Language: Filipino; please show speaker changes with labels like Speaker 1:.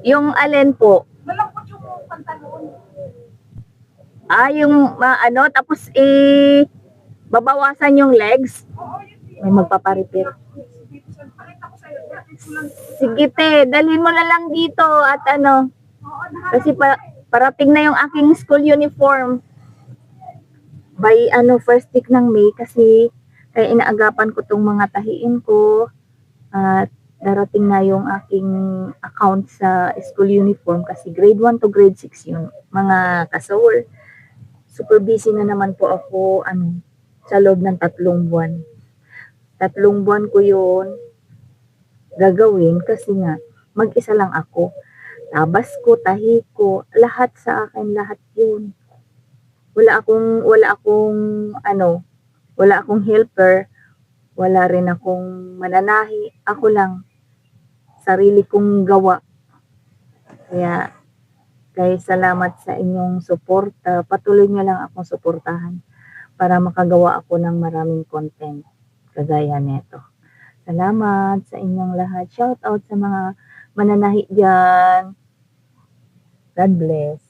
Speaker 1: Yung alin po?
Speaker 2: Malambot yung pantalon.
Speaker 1: Yung ano, tapos babawasan yung legs.
Speaker 2: Oo, yun.
Speaker 1: May magpaparepair.
Speaker 2: Pakita ko sa'yo.
Speaker 1: Sige te, dalhin mo na lang dito at ano. Kasi parating na yung aking school uniform. By first week ng May kasi kaya inaagapan ko tong mga tahiin ko at darating na yung aking account sa school uniform kasi grade 1 to grade 6 yun mga kasoul. Super busy na naman po ako sa loob ng 3 buwan. 3 buwan ko yun gagawin kasi nga mag-isa lang ako. Tabas ko, tahi ko, lahat sa akin, lahat yun. Wala akong helper, wala rin akong mananahi, ako lang, sarili kong gawa. Kaya, guys, salamat sa inyong suporta. Patuloy nyo lang akong suportahan para makagawa ako ng maraming content kagaya nito. Salamat sa inyong lahat. Shout out sa mga mananahi dyan. God bless.